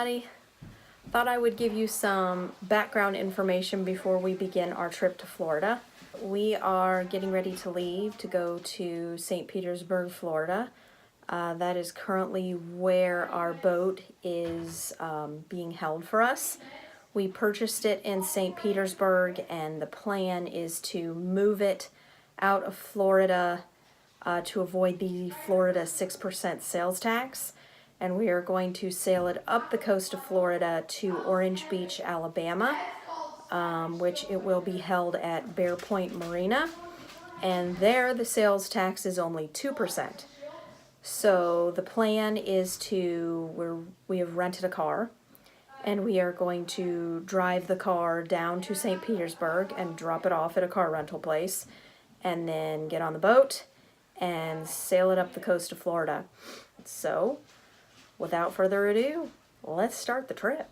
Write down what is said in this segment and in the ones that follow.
everybody. Thought I would give you some background information before we begin our trip to Florida. We are getting ready to leave to go to St. Petersburg, Florida. That is currently where our boat is being held for us. We purchased it in St. Petersburg, and the plan is to move it out of Florida to avoid the Florida 6% sales tax. And we are going to sail it up the coast of Florida to Orange Beach, Alabama, which it will be held at Bear Point Marina. And there the sales tax is only 2%. So the plan is we have rented a car, and we are going to drive the car down to St. Petersburg and drop it off at a car rental place, and then get on the boat and sail it up the coast of Florida. So, without further ado, let's start the trip.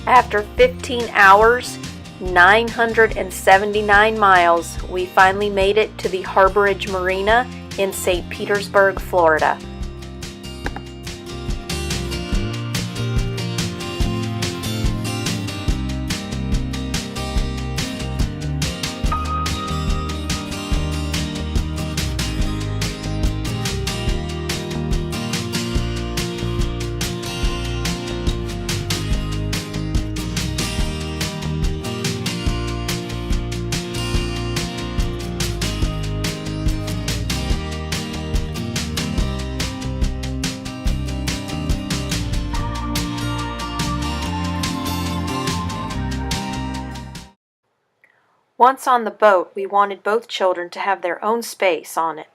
After 15 hours, 979 miles, we finally made it to the Harborage Marina in St. Petersburg, Florida. Once on the boat, we wanted both children to have their own space on it,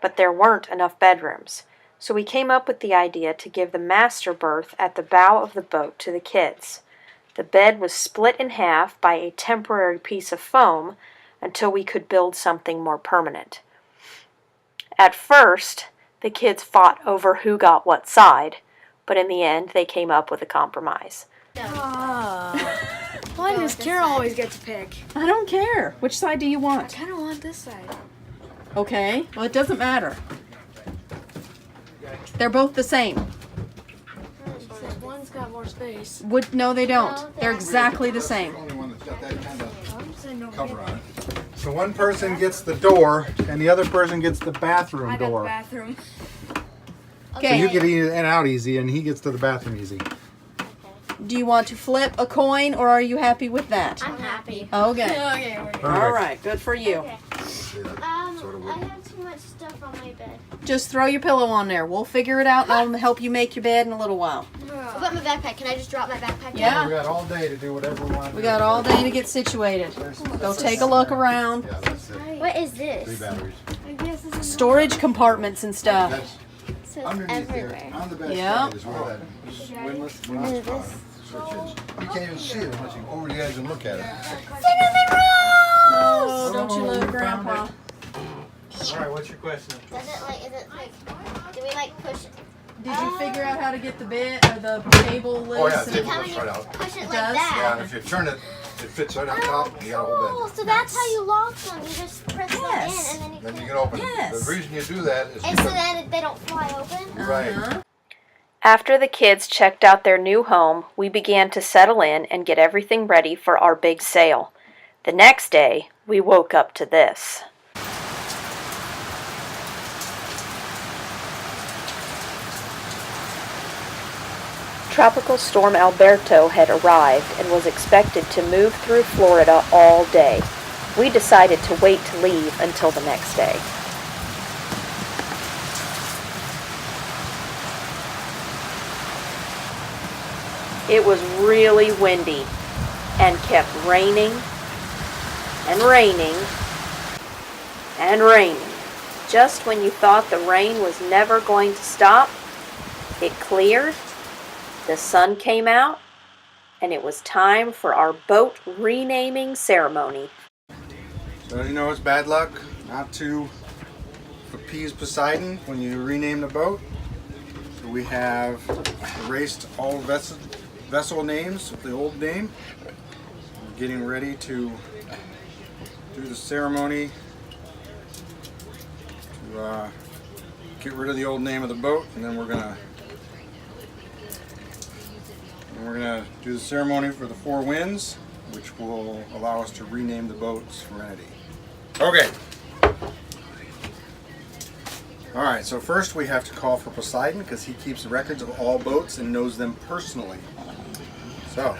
but there weren't enough bedrooms, so we came up with the idea to give the master berth at the bow of the boat to the kids. The bed was split in half by a temporary piece of foam until we could build something more permanent. At first, the kids fought over who got what side, but in the end, they came up with a compromise. Why does Kara always get to pick? I don't care. Which side do you I want? kind of want this side. Okay. Well, it doesn't matter. They're both the same. One's got more space. No, they don't. They're exactly the same. Only one that's got that kind of cover on it. So one person gets the door, and the other person gets the bathroom I got the door. bathroom. So Okay. you get in and out easy, and he gets to the bathroom easy. Do you want to flip a coin, or are you happy with that? I'm happy. Okay. Okay, we're good. All right. Good for you. Okay. I have too much stuff on my bed. Just throw your pillow on there. We'll figure it out, and I'll help you make your bed in a little while. What about my backpack? Can I just drop my backpack Yeah. down? We got all day to do whatever we want to We do. got all day to get situated. Go take a look around. Yeah, that's it. What is 3 this? batteries. I guess this is Storage compartments and stuff. That's So it's underneath everywhere. there. On the back Yeah. side is where that windlass bottom switch is. You can't even see it unless you go over the edge and look at it. Oh, don't you love Grandpa? All right, what's your question? Does it like, is it like, do we like push it? Did you figure out how to get the bed or the table loose? Oh, yeah, and- table How goes you right out. push it like does? that? Yeah, and if you turn it, it fits right on top, and you got a whole Oh, bed. so that's how you lock them. You just press them Yes. in and then Then you you can open it. Yes. The reason you do that is And so because, then they don't fly open? right. Uh-huh. After the kids checked out their new home, we began to settle in and get everything ready for our big sail. The next day, we woke up to this. Tropical Storm Alberto had arrived and was expected to move through Florida all day. We decided to wait to leave until the next day. It was really windy and kept raining and raining and raining. Just when you thought the rain was never going to stop, it cleared, the sun came out, and it was time for our boat renaming ceremony. So as you know, it's bad luck not to appease Poseidon when you rename the boat. So we have erased all vessel names with the old name. We're getting ready to do the ceremony to get rid of the old name of the boat, and then we're gonna do the ceremony for the four winds, which will allow us to rename the boat Serenity. Okay. Alright, so first we have to call for Poseidon because he keeps records of all boats and knows them personally. So,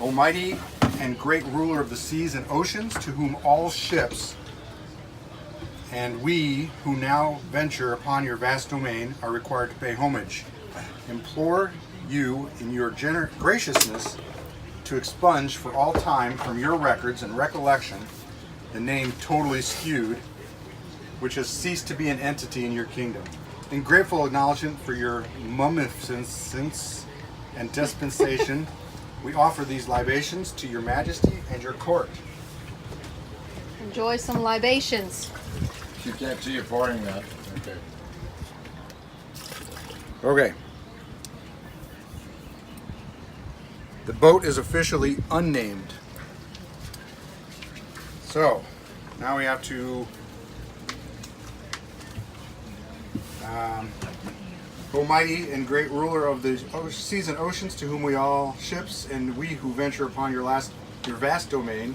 Almighty and great ruler of the seas and oceans, to whom all ships and we who now venture upon your vast domain are required to pay homage, implore you in your graciousness to expunge for all time from your records and recollection the name totally skewed, which has ceased to be an entity in your kingdom. In grateful acknowledgement for your munificence and dispensation, we offer these libations to your majesty and your court. Enjoy some libations. You can't see you pouring that. Okay. Okay. The boat is officially unnamed. So, now we have to Almighty and great ruler of the seas and oceans, to whom we all ships and we who venture upon your vast domain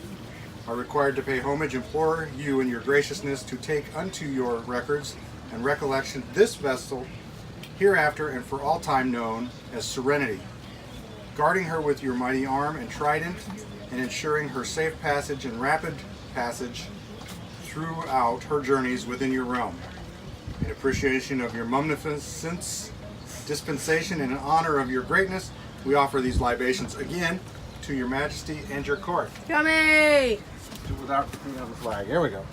are required to pay homage, implore you in your graciousness to take unto your records and recollection this vessel hereafter and for all time known as Serenity, guarding her with your mighty arm and trident and ensuring her safe passage and rapid passage throughout her journeys within your realm. In appreciation of your munificence, dispensation, and in honor of your greatness, we offer these libations again to your majesty and your court. Yummy! Without the flag. Here we go.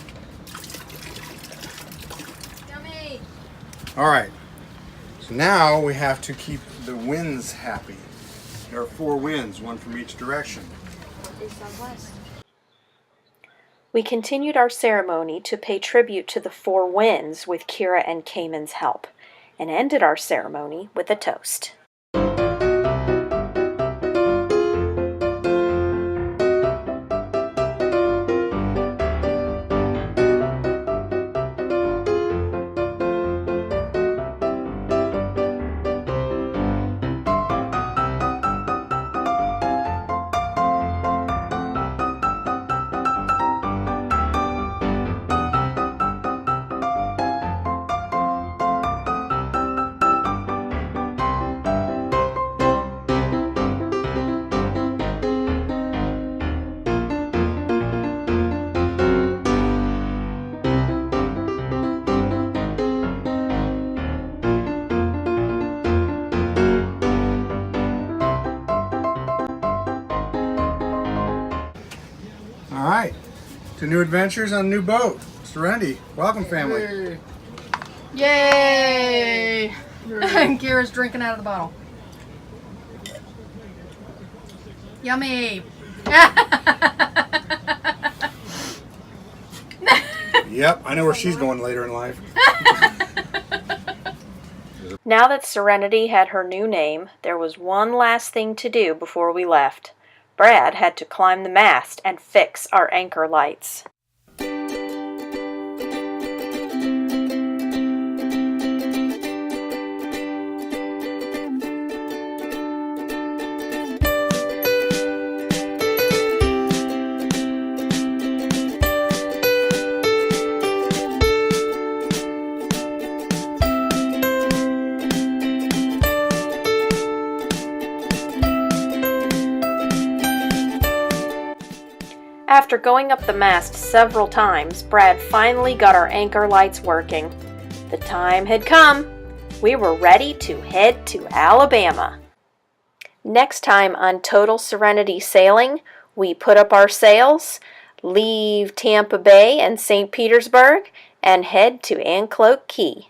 Yummy! All right. So now we have to keep the winds happy. There are four winds, one from each direction. We continued our ceremony to pay tribute to the four winds with Kira and Cayman's help, and ended our ceremony with a toast. All right. To new adventures on a new boat. Serenity. Welcome, family. Yay! And Kira's drinking out of the bottle. Yummy! Yep, I know where she's going later in life. Now that Serenity had her new name, there was one last thing to do before we left. Brad had to climb the mast and fix our anchor lights. After going up the mast several times, Brad finally got our anchor lights working. The time had come. We were ready to head to Alabama. Next time on Total Serenity Sailing, we put up our sails, leave Tampa Bay and St. Petersburg, and head to Anclote Key.